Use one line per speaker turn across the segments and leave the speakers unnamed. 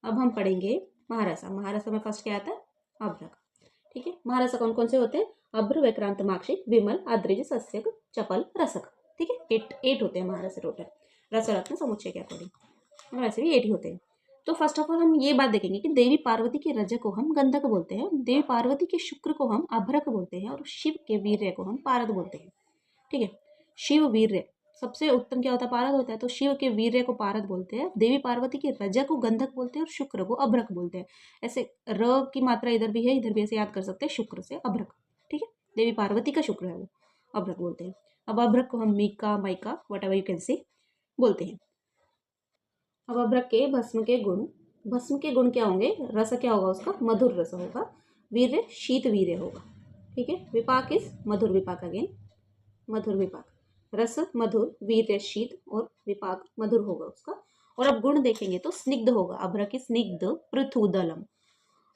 अब हम पढ़ेंगे महारसा। महारसा में फर्स्ट क्या आता है? अभ्रक। ठीक है, महारसा कौन कौन से होते हैं? अभ्र, विक्रांत, माक्षिक, विमल, आद्रिज, सस्यक, चपल, रसक। ठीक है, एट होते हैं महारसा टोटल, रस रत्न समुच्चय के अकॉर्डिंग। वैसे भी 8 ही होते हैं। तो फर्स्ट ऑफ ऑल हम ये बात देखेंगे कि देवी पार्वती के रज को हम गंधक बोलते हैं, देवी पार्वती के शुक्र को हम अभ्रक बोलते हैं, और शिव के वीर्य को हम पारद बोलते हैं। ठीक है, शिव वीर्य सबसे उत्तम क्या होता है? पारद होता है। तो शिव के वीर्य को पारद बोलते हैं, देवी पार्वती के रज को गंधक बोलते हैं, और शुक्र को अभ्रक बोलते हैं। ऐसे र की मात्रा इधर भी है, इधर भी ऐसे याद कर सकते हैं, शुक्र से अभ्रक। ठीक है, देवी पार्वती का शुक्र है वो, अभ्रक बोलते हैं। अब अभ्रक को हम mica, mica, whatever you can say बोलते हैं। अब अभ्रक के भस्म के गुण, भस्म के गुण क्या होंगे? रस क्या होगा उसका? मधुर रस होगा। वीर्य शीत वीर्य होगा। ठीक है, विपाक इस मधुर विपाक, अगेन मधुर विपाक। रस मधुर, वीर्य शीत, और विपाक मधुर होगा उसका। और अब गुण देखेंगे तो स्निग्ध होगा, अभ्रक स्निग्ध, पृथुदलम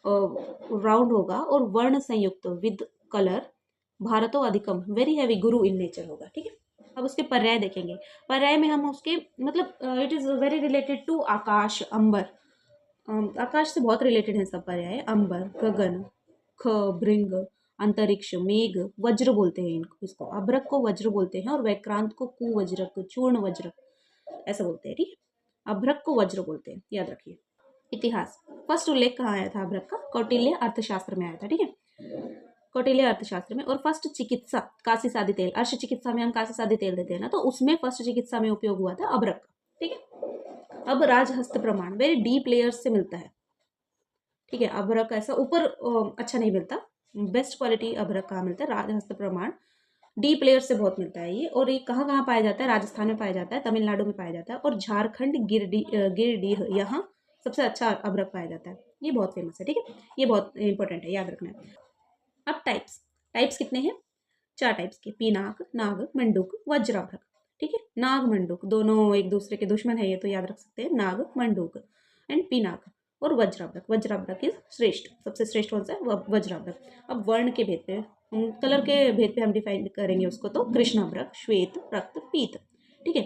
राउंड होगा, और वर्ण संयुक्त विद कलर, भारतो अधिकम very heavy, Guru in nature होगा। ठीक है, अब उसके पर्याय देखेंगे। पर्याय में हम उसके मतलब it is very related to आकाश, अंबर। आकाश से बहुत रिलेटेड है सब पर्याय। अंबर, गगन, ख, भृंग, अंतरिक्ष, मेघ, वज्र बोलते हैं इनको, इसको अभ्रक को वज्र बोलते हैं, और वैक्रांत को कुवज्रक, चूर्ण वज्र ऐसा बोलते हैं। ठीक है, अभ्रक को वज्र बोलते हैं, याद रखिए। इतिहास, फर्स्ट उल्लेख कहाँ आया था अभ्रक का? कौटिल्य अर्थशास्त्र में आया था। ठीक है, कौटिल्य अर्थशास्त्र में। और फर्स्ट चिकित्सा काशी सादी तेल, अर्श चिकित्सा में हम काशी सादी तेल देते हैं ना, तो उसमें फर्स्ट चिकित्सा में उपयोग हुआ था अभ्रक। ठीक है, अब राजहस्त प्रमाण वेरी डीप लेयर्स से मिलता है। ठीक है, अभ्रक ऐसा ऊपर अच्छा नहीं मिलता, बेस्ट क्वालिटी अभ्रक कहाँ मिलता है? राजहस्त प्रमाण, डीप लेयर से बहुत मिलता है ये। और ये कहाँ कहाँ पाया जाता है? राजस्थान में पाया जाता है, तमिलनाडु में पाया जाता है, और झारखंड, गिरडीह यहाँ सबसे अच्छा अभ्रक पाया जाता है। ये बहुत फेमस है। ठीक है, ये बहुत इंपॉर्टेंट है, याद रखना है। अब टाइप्स, टाइप्स कितने हैं? 4 टाइप्स के, पीनाक, नाग, मंडूक, वज्राभ्रक। ठीक है, नाग मंडूक दोनों एक दूसरे के दुश्मन है, ये तो याद रख सकते हैं, नाग मंडूक एंड पीनाक। और वज्राभ्रक, वज्राभ्रक इज श्रेष्ठ, सबसे श्रेष्ठ कौन सा है? वज्राभ्रक। अब वर्ण के भेद पे, कलर के भेद पे हम डिफाइन करेंगे उसको, तो कृष्णाभ्रक, श्वेत, रक्त, पीत। ठीक है,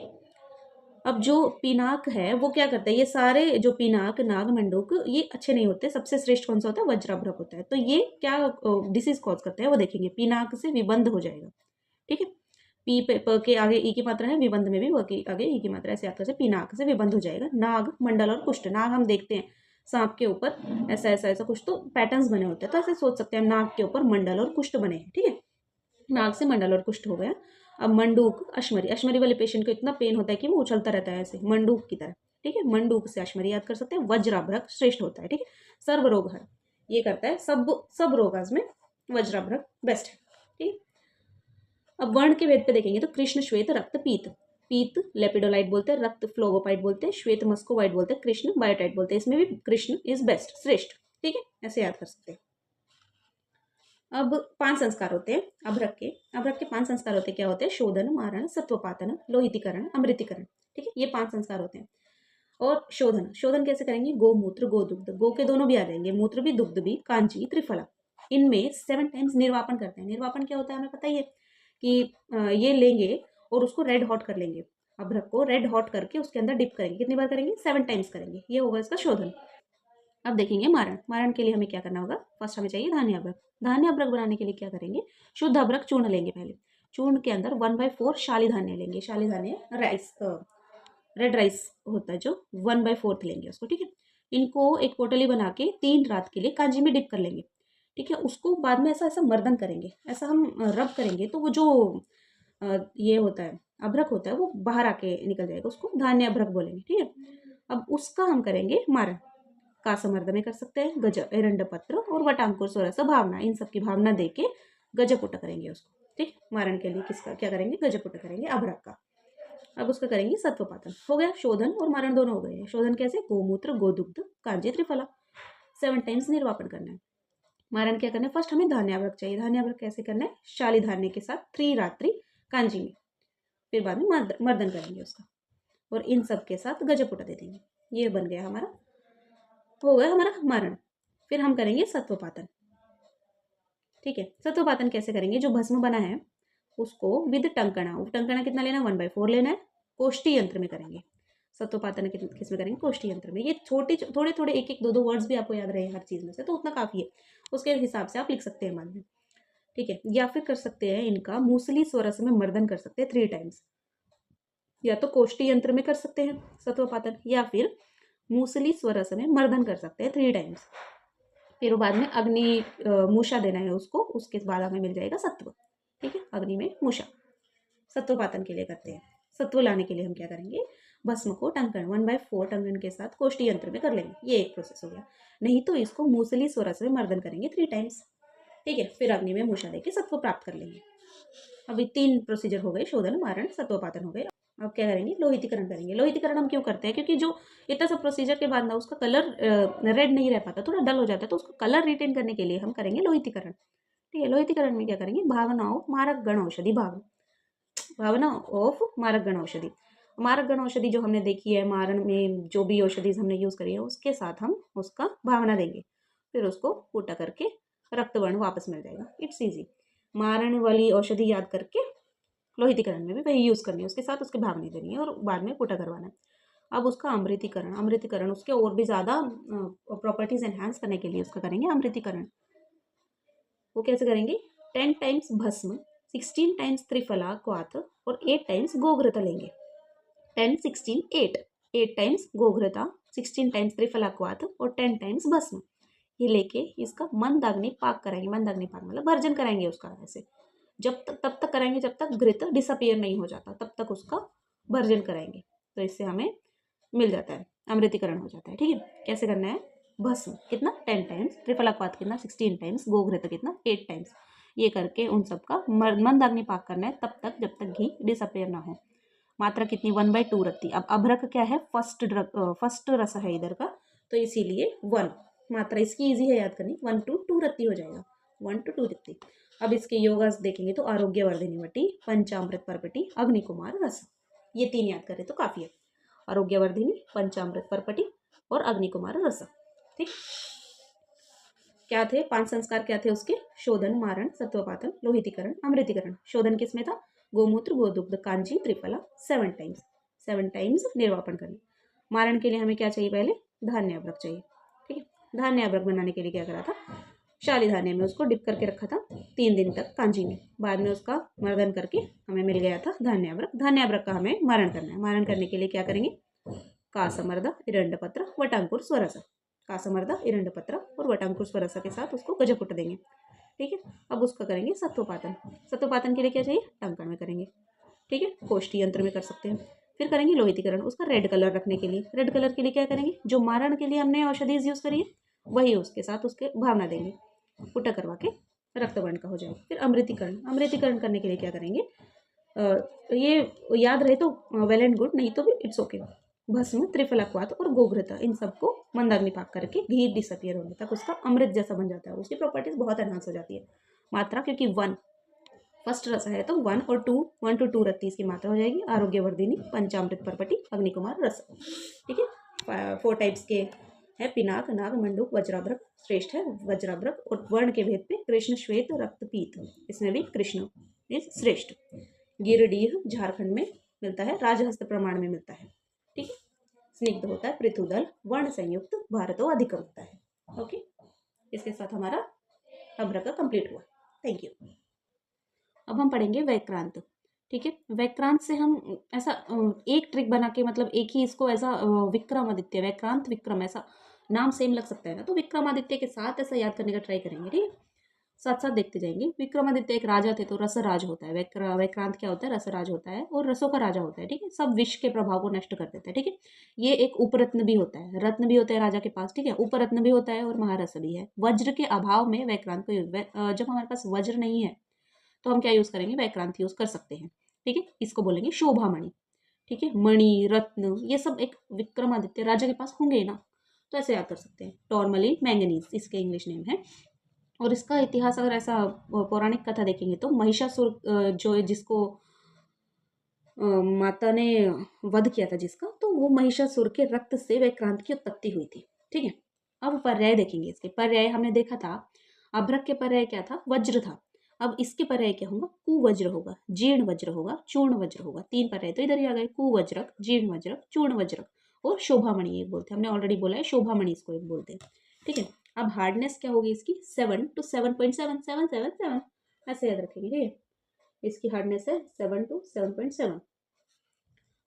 अब जो पिनाक है वो क्या करता है? ये सारे जो पिनाक, नाग, मंडूक, ये अच्छे नहीं होते, सबसे श्रेष्ठ कौन सा होता है? वज्राभ्रक होता है। तो ये क्या डिसीज कॉज करता है वो देखेंगे। पिनाक से विबंध हो जाएगा। ठीक है, पी पे प के आगे ई की मात्रा है, विबंध में भी व के आगे ई की मात्रा, ऐसे याद कर सकते, पिनाक से विबंध हो जाएगा। नाग, मंडल और कुष्ठ। नाग हम देखते हैं सांप के ऊपर ऐसा ऐसा ऐसा कुछ तो पैटर्न्स बने होते हैं, तो ऐसे सोच सकते हैं नाग के ऊपर मंडल और कुष्ठ बने हैं। ठीक है, नाग से मंडल और कुष्ठ हो गया। अब मंडूक, अश्मरी, अश्मरी वाले पेशेंट को इतना पेन होता है कि वो उछलता रहता है ऐसे मंडूक की तरह। ठीक है, मंडूक से अश्मरी याद कर सकते हैं। वज्राभ्रक श्रेष्ठ होता है। ठीक है, सर्व रोग हर, ये करता है सब रोगाज में वज्राभ्रक बेस्ट है। ठीक है, अब वर्ण के भेद पे देखेंगे तो कृष्ण, श्वेत, रक्त, पीत। पीत लेपिडोलाइट बोलते हैं, रक्त फ्लोगोपाइट बोलते हैं, श्वेत मस्कोवाइट बोलते हैं, कृष्ण बायोटाइट बोलते हैं। इसमें भी कृष्ण इज बेस्ट, श्रेष्ठ। ठीक है, ऐसे याद कर सकते हैं। अब 5 संस्कार होते हैं अभ्रक के। अभ्रक के 5 संस्कार होते हैं, क्या होते हैं? शोधन, मारण, सत्वपातन, लोहितीकरण, अमृतीकरण। ठीक है, ये 5 संस्कार होते हैं। और शोधन, शोधन कैसे करेंगे? गोमूत्र, गोदुग्ध, गो के दोनों भी आ जाएंगे, मूत्र भी, दुग्ध भी, कांची, त्रिफला, इनमें 7 टाइम्स निर्वापन करते हैं। निर्वापन क्या होता है हमें पता ही है कि ये लेंगे और उसको रेड हॉट कर लेंगे। अभ्रक को रेड हॉट करके उसके अंदर डिप करेंगे। कितनी बार करेंगे? 7 टाइम्स करेंगे। ये होगा इसका शोधन। अब देखेंगे मारण। मारण के लिए हमें क्या करना होगा? फर्स्ट हमें चाहिए धान्य अभ्रक। धान्य अभ्रक बनाने के लिए क्या करेंगे? शुद्ध अभ्रक चूर्ण लेंगे पहले। चूर्ण के अंदर 1/4 शाली धान्य लेंगे। शाली धान्य राइस, रेड राइस होता है जो, 1/4 लेंगे उसको। ठीक है, इनको एक पोटली बना के 3 रात के लिए कांजी में डिप कर लेंगे। ठीक है, उसको बाद में ऐसा ऐसा मर्दन करेंगे, ऐसा हम रब करेंगे तो वो जो ये होता है अभ्रक होता है वो बाहर आके निकल जाएगा, उसको धान्य अभ्रक बोलेंगे। ठीक है, अब उसका हम करेंगे मारण। कासमर्द में कर सकते हैं, गज, एरंड पत्र और वटांकुर सोरस भावना, इन सब की भावना दे के गजपुट करेंगे उसको। ठीक, मारण के लिए किसका क्या करेंगे? गजपुट करेंगे अभ्रक का। अब उसका करेंगे सत्वपातन। हो गया, शोधन और मारण दोनों हो गए। शोधन कैसे? गोमूत्र, गोदुग्ध, कांजी, त्रिफला, 7 टाइम्स निर्वापन करना है। मारण क्या करना है? फर्स्ट हमें धान्याभ्रक चाहिए। धान्याभ्रक कैसे करना है? शाली धान्य के साथ 3 रात्रि कांजी में, फिर बाद में मर्दन करेंगे उसका, और इन सब के साथ गजपुटा दे देंगे। ये बन गया हमारा, हो गया हमारा मारण। फिर हम करेंगे सत्वपातन। ठीक है, सत्वपातन कैसे करेंगे? जो भस्म बना है उसको विद टंकणा, टंकणा कितना लेना? 1/4 लेना है। कोष्ठी यंत्र में करेंगे। सत्वपातन किस में करेंगे, कोष्ठी यंत्र में। ये थोड़े थोड़े एक एक दो दो वर्ड्स भी आपको याद रहे हर चीज़ में से तो उतना काफ़ी है, उसके हिसाब से आप लिख सकते हैं बाद में, ठीक है। या फिर कर सकते हैं इनका मूसली स्वरस में मर्दन कर सकते हैं 3 टाइम्स, या तो कोष्ठी यंत्र में कर सकते हैं सत्वपातन, या फिर मूसली स्वरस में मर्दन कर सकते हैं 3 टाइम्स। फिर बाद में अग्नि मूषा देना है उसको, उसके बाद हमें मिल जाएगा सत्व, ठीक है। अग्नि में मूषा सत्वपातन के लिए करते हैं। सत्व लाने के लिए हम क्या करेंगे, भस्म को टंकन 1/4 टंकन के साथ कोष्ठी यंत्र में कर लेंगे, ये एक प्रोसेस हो गया। नहीं तो इसको मूसली स्वरस में मर्दन करेंगे 3 टाइम्स, ठीक है। फिर अग्नि में मूषा देके सत्व प्राप्त कर लेंगे। अभी 3 प्रोसीजर हो गए, शोधन, मारण, सत्वपातन हो गए। अब क्या करेंगे, लोहितीकरण करेंगे। लोहितीकरण हम क्यों करते हैं, क्योंकि जो इतना सब प्रोसीजर के बाद ना उसका कलर रेड नहीं रह पाता, थोड़ा डल हो जाता है, तो उसका कलर रिटेन करने के लिए हम करेंगे लोहितीकरण, ठीक है। लोहितीकरण में क्या करेंगे, भावनाओं मारक गण औषधि भावना ऑफ मारक गण औषधि। मारक गण औषधि जो हमने देखी है, मारण में जो भी औषधि हमने यूज़ करी है उसके साथ हम उसका भावना देंगे, फिर उसको कूटा करके रक्तवर्ण वापस मिल जाएगा। It's easy. मारण वाली औषधि याद करके लोहितीकरण में भी वही यूज़ करनी है, उसके साथ उसके भावनी देनी है और बाद में कूटा करवाना है। अब उसका अमृतीकरण उसके और भी ज़्यादा प्रॉपर्टीज़ एनहांस करने के लिए उसका करेंगे अमृतीकरण। वो कैसे करेंगे, 10 टाइम्स भस्म, 16 टाइम्स त्रिफला क्वाथ और 8 टाइम्स गोघृता लेंगे। 10 16 8 टाइम्स गोघृता, 16 टाइम्स त्रिफला क्वाथ और 10 टाइम्स भस्म, ये लेके इसका मंदाग्नि पाक कराएंगे। मंदाग्नि पाक मतलब भर्जन कराएंगे उसका, ऐसे तब तक कराएंगे जब तक घृत डिसअपियर नहीं हो जाता, तब तक उसका भर्जन कराएंगे। तो इससे हमें मिल जाता है, अमृतीकरण हो जाता है, ठीक है। कैसे करना है, भस्म कितना 10 टाइम्स, त्रिफलाक्वाथ कितना 16 टाइम्स, गोघृत कितना 8 टाइम्स, ये करके उन सबका मंदाग्नि पाक करना है तब तक जब तक घी डिसअपियर ना हो। मात्रा कितनी 1/2 रत्ती। अब अभ्रक क्या है, फर्स्ट रस है इधर का, तो इसीलिए 1 मात्रा इसकी ईजी है याद करनी, 1 to 2 रत्ती हो जाएगा, 1 to 2 रत्ती। अब इसके योगास देखेंगे तो आरोग्यवर्धिनी वटी, पंचामृत परपटी, अग्निकुमार रस, ये 3 याद करें तो काफ़ी है। आरोग्यवर्धिनी, पंचामृत परपटी और अग्निकुमार रस, ठीक। क्या थे 5 संस्कार, क्या थे उसके, शोधन, मारण, सत्वपातन, लोहितीकरण, अमृतीकरण। शोधन किस में था, गोमूत्र, गोदुग्ध, कांची, त्रिफला 7 टाइम्स निर्वापन करना। मारण के लिए हमें क्या चाहिए, पहले धान्य अभ्रक चाहिए, ठीक है। धान्य अभ्रक बनाने के लिए क्या करा था, शाली धान्य में उसको डिप करके रखा था 3 दिन तक कांजी में, बाद में उसका मर्दन करके हमें मिल गया था धान्य अभ्रक। धान्य अभ्रक का हमें मारण करना है। मारण करने के लिए क्या करेंगे, कासमर्द, इरंडपत्र, वटांकुर स्वरस, कासमर्द, इरंडपत्र और वटांकुर स्वरस के साथ उसको गजकुट देंगे, ठीक है। अब उसका करेंगे सत्वपातन। सत्वपातन के लिए क्या चाहिए, टंकण में करेंगे, ठीक है। कोष्ठी यंत्र में कर सकते हैं। फिर करेंगे लोहितीकरण, उसका रेड कलर रखने के लिए। रेड कलर के लिए क्या करेंगे, जो मारण के लिए हमने औषधि यूज़ करी है वही उसके साथ उसके भावना देंगे, कुटा करवा के रक्तवर्ण का हो जाएगा। फिर अमृतीकरण, अमृतीकरण करने के लिए क्या करेंगे, ये याद रहे तो वेल एंड गुड, नहीं तो भी इट्स ओके। भस्म, त्रिफलाक्वाथ और गोघृता, इन सबको मंदाग्नि पाक करके घी डिसअपियर होने तक उसका अमृत जैसा बन जाता है, उसकी प्रॉपर्टीज बहुत एनहांस हो जाती है। मात्रा क्योंकि 1 फर्स्ट रस है तो 1 to 2 रत्ती इसकी मात्रा हो जाएगी। आरोग्यवर्धिनी, पंचामृत परपटी, अग्निकुमार रस, ठीक है। 4 टाइप्स के है, पिनाक, नाग, मंडूक, वज्राभ्रक श्रेष्ठ है वज्राभ्रक, और वर्ण के भेद पे कृष्ण, श्वेत, रक्तपीत, इसमें भी कृष्ण इज श्रेष्ठ। गिरिडीह झारखंड में मिलता है, राजहस्त प्रमाण में मिलता है, ठीक है। स्निग्ध होता है, पृथुदल, वर्ण संयुक्त, भारतो अधिक होता है, ओके। इसके साथ हमारा अभ्रक कंप्लीट हुआ। Thank you. अब हम पढ़ेंगे वैक्रांत, ठीक है। वैक्रांत से हम ऐसा एक ट्रिक बना के, मतलब एक ही इसको ऐसा विक्रमादित्य, वैक्रांत विक्रम, ऐसा नाम सेम लग सकता है ना, तो विक्रमादित्य के साथ ऐसा याद करने का ट्राई करेंगे, ठीक है। साथ साथ देखते जाएंगे। विक्रमादित्य एक राजा थे तो रसराज होता है, वैक्रांत क्या होता है, रसराज होता है और रसों का राजा होता है, ठीक है। सब विष के प्रभाव को नष्ट कर देता है, ठीक है। ये एक उपरत्न भी होता है, रत्न भी होता है राजा के पास, ठीक है। उपरत्न भी होता है और महारस भी है। वज्र के अभाव में वैक्रांत को जब हमारे पास वज्र नहीं है तो हम क्या यूज़ करेंगे, वैक्रांत यूज़ कर सकते हैं, ठीक है। इसको बोलेंगे शोभामणि, ठीक है। मणि, रत्न, ये सब एक विक्रमादित्य राजा के पास होंगे ना, तो ऐसे याद कर सकते हैं। टॉर्मलिन, मैंगनीज इसके इंग्लिश नेम है। और इसका इतिहास अगर ऐसा पौराणिक कथा देखेंगे तो महिषासुर जो जिसको माता ने वध किया था जिसका, तो वो महिषासुर के रक्त से वैक्रांत की उत्पत्ति हुई थी, ठीक है। अब पर्याय देखेंगे इसके। पर्याय हमने देखा था, अभ्रक के पर्याय क्या था, वज्र था। अब इसके पर्याय क्या होगा, कुवज्र होगा, जीर्ण वज्र होगा, चूर्ण वज्र होगा। 3 पर्याय तो इधर ही आ गए, कुवज्रक, जीर्ण वज्रक, चूर्ण वज्रक और शोभामणि एक बोलते हैं। हमने ऑलरेडी बोला है शोभामणि इसको एक बोलते हैं। ठीक है, अब हार्डनेस क्या होगी इसकी, 7 to 7.7, 7 ऐसे याद रखेंगे। ठीक है, इसकी हार्डनेस है 7 to 7.7।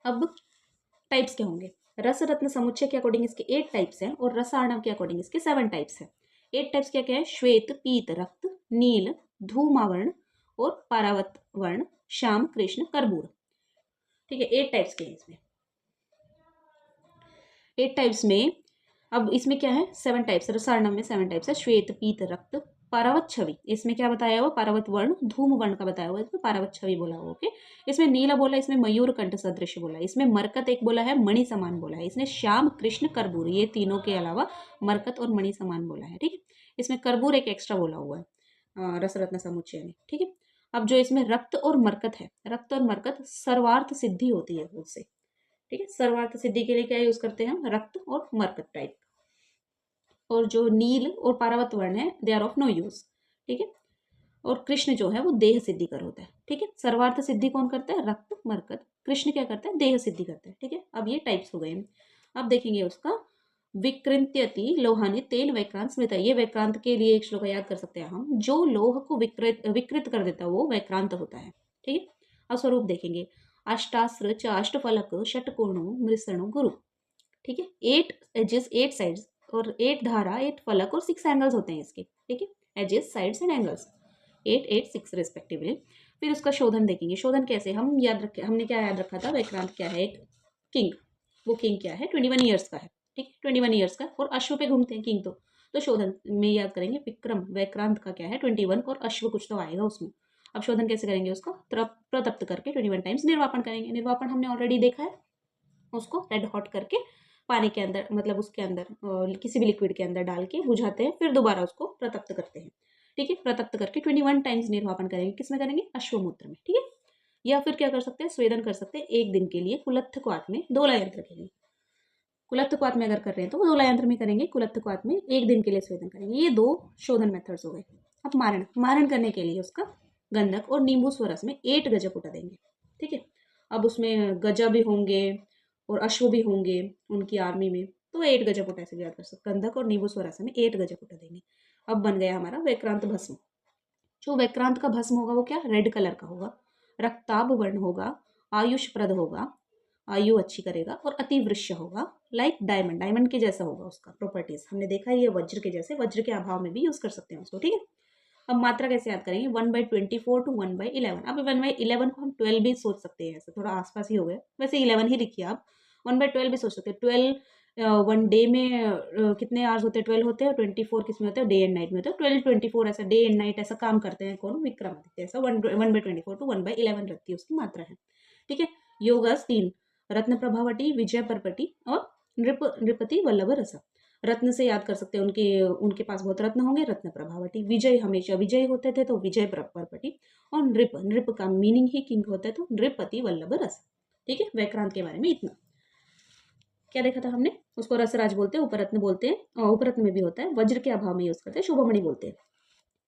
अब टाइप्स क्या होंगे, रस रत्न समुच्चय के अकॉर्डिंग इसके 8 टाइप्स हैं और रसार्णव के अकॉर्डिंग इसके 7 टाइप्स हैं। 8 टाइप्स क्या क्या है, श्वेत, पीत, रक्त, नील, धूमावर्ण और पारावत वर्ण, श्याम, कृष्ण, कर्पूर। ठीक है, 8 टाइप्स के हैं इसमें। 8 टाइप्स में अब इसमें क्या है, 7 टाइप्स, रसार्णव में 7 टाइप्स है, श्वेत, पीत, रक्त, पारावत छवि, इसमें क्या बताया हुआ, पारावत वर्ण, धूम वर्ण का बताया हुआ, इसमें पारावत छवि बोला हुआ। ओके, इसमें नीला बोला, इसमें मयूर कंठ सदृश बोला, इसमें मरकत एक बोला है, मणि समान बोला है, इसने श्याम, कृष्ण, कर्पूर, ये तीनों के अलावा मरकत और मणि समान बोला है। ठीक है, इसमें कर्पूर एक एक्स्ट्रा बोला हुआ है रसरत्न समुच्चय में। ठीक है, अब जो इसमें रक्त और मरकत है, रक्त और मरकत सर्वार्थ सिद्धि होती है उससे। ठीक है, सर्वार्थ सिद्धि के लिए क्या यूज करते हैं हम, रक्त और मरकत टाइप। और जो नील और पारावत वर्ण है they are of no use. ठीक है, और कृष्ण जो है वो देह सिद्धि कर होता है। ठीक है, सर्वार्थ सिद्धि कौन करता है, रक्त मरकत, कृष्ण क्या करता है, देह सिद्धि करता है। ठीक है, अब ये टाइप्स हो गए। अब देखेंगे उसका, विकृत्यति लोहानी तेन वैक्रांत स्मृत, ये वैक्रांत के लिए एक श्लोक याद कर सकते हैं हम, जो लोह को विकृत कर देता है वो वैक्रांत होता है। ठीक है, अब स्वरूप देखेंगे, अष्टास्त्र च अष्टफलक षटकोणु मृषणु गुरु। ठीक है, 8 एजेस, 8 साइड्स और 8 धारा, 8 फलक और 6 एंगल्स होते हैं इसके। ठीक है, edges, sides and angles, 8 8 6 respectively. फिर उसका शोधन देखेंगे, शोधन कैसे हम याद रखे, हमने क्या याद रखा था, वैक्रांत क्या है, एक किंग, वो किंग क्या है, 21 ईयर्स का है। ठीक है, 21 ईयर्स का, और अश्व पे घूमते हैं किंग। तो शोधन में याद करेंगे, विक्रम वैक्रांत का क्या है 21 और अश्व कुछ तो आएगा उसमें। अब शोधन कैसे करेंगे उसका, प्रतप्त करके 21 टाइम्स निर्वापन करेंगे। निर्वापन हमने ऑलरेडी देखा है, उसको रेड हॉट करके पानी के अंदर, मतलब उसके अंदर किसी भी लिक्विड के अंदर डाल के बुझाते हैं, फिर दोबारा उसको प्रतप्त करते हैं। ठीक है, प्रतप्त करके 21 टाइम्स निर्वापन करेंगे, किसमें करेंगे, अश्वमूत्र में। ठीक है, या फिर क्या कर सकते हैं, स्वेदन कर सकते हैं एक दिन के लिए, कुलत्थ क्वाथ में 2 यंत्र रखेंगे। कुलत्थ क्वाथ में अगर कर रहे हैं तो वो 2 यंत्र में करेंगे, कुलत्थ क्वाथ में एक दिन के लिए स्वेदन करेंगे। ये 2 शोधन मेथड्स हो गए। अब मारण, मारण करने के लिए उसका गंधक और नींबू स्वरस में 8 गजपुटा देंगे। ठीक है, अब उसमें गजा भी होंगे और अश्व भी होंगे उनकी आर्मी में, तो 8 गजपुटा ऐसे याद कर सकते, गंधक और नींबू स्वरस में 8 गजपुटा देंगे। अब बन गया हमारा वैक्रांत भस्म। जो वैक्रांत का भस्म होगा वो क्या, रेड कलर का होगा, रक्ताभ वर्ण होगा, आयुषप्रद होगा, आयु अच्छी करेगा, और अतिवृश्य होगा, लाइक डायमंड, डायमंड के जैसा होगा उसका प्रॉपर्टीज। हमने देखा है ये वज्र के जैसे, वज्र के अभाव में भी यूज कर सकते हैं उसको। ठीक है, अब मात्रा कैसे याद करेंगे, 1/24 to 1/11। अब 1/11 को हम 12 भी सोच सकते हैं, ऐसे थोड़ा आसपास ही हो गए, वैसे 11 ही लिखिए आप, 1/12 भी सोच सकते हैं। 12 वन डे में कितने आवर्स होते हैं, 12 होते हैं, और 24 किस में होते हैं, डे एंड नाइट में होते हैं। 12 24 ऐसा डे एंड नाइट ऐसा काम करते हैं कौन, विक्रमादित्य। ऐसा 1/24 to 1/11 रहती है उसकी मात्रा है। ठीक है, योगस 3, रत्न प्रभावटी, विजय परपटी और नृपति वल्लभ रस। रत्न से याद कर सकते हैं, उनके उनके पास बहुत रत्न होंगे, रत्न प्रभावटी। विजय हमेशा विजय होते थे तो विजय परपटी, और नृप, नृप का मीनिंग ही किंग होता है तो नृपति वल्लभ रस। ठीक है, वैक्रांत के बारे में इतना। क्या देखा था हमने, उसको रसराज बोलते हैं, उपरत्न बोलते हैं, और उपरत्न में भी होता है, वज्र के अभाव में यूज करते हैं, शोभामणि बोलते हैं।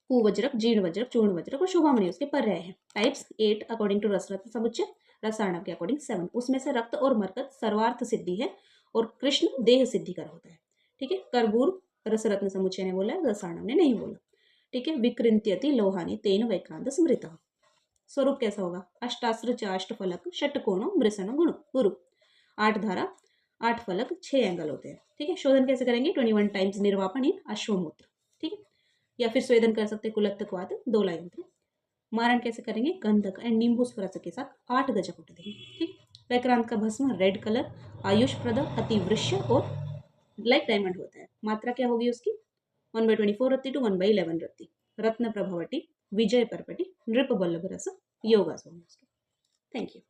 कुवज्रक, जीर्ण वज्रक, चूर्ण वज्रक और शोभामणि उसके पर्याय है। टाइप्स 8 अकॉर्डिंग टू रसरत्न समुच्चय, रसायन के अकॉर्डिंग 7। उसमें से रक्त और मरकत सर्वार्थ सिद्धि है और कृष्ण देह सिद्धि कर होता है। ठीक है, कर्पूर रसरत्न समुच्चय ने बोला, रसायन ने नहीं बोला। ठीक है, विकृंत्यति लोहानी तेन वैक्रांत स्मृत। स्वरूप कैसा होगा, अष्टास्त्र चाष्ट फलक षटकोण मृषण गुण गुरु, 8 धारा, 8 फलक, 6 एंगल होते हैं। ठीक है, शोधन कैसे करेंगे, 21 टाइम्स निर्वापन इन अश्वमूत्र। ठीक है, या फिर स्वेदन कर सकते कुलत्थ क्वाथ 2 यंत्र। मारण कैसे करेंगे, गंधक एंड नींबू स्वरस के साथ 8 गजपुट देंगे। ठीक, वैक्रांत का भस्म रेड कलर, आयुष प्रद, अतिवृश्य और लाइक डायमंड होता है। मात्रा क्या होगी उसकी, 1/24 रत्ती टू 1/11 रत्ती। रत्न प्रभावटी, विजय परपटी, नृप बल्लभ रस, योगासन। Thank you.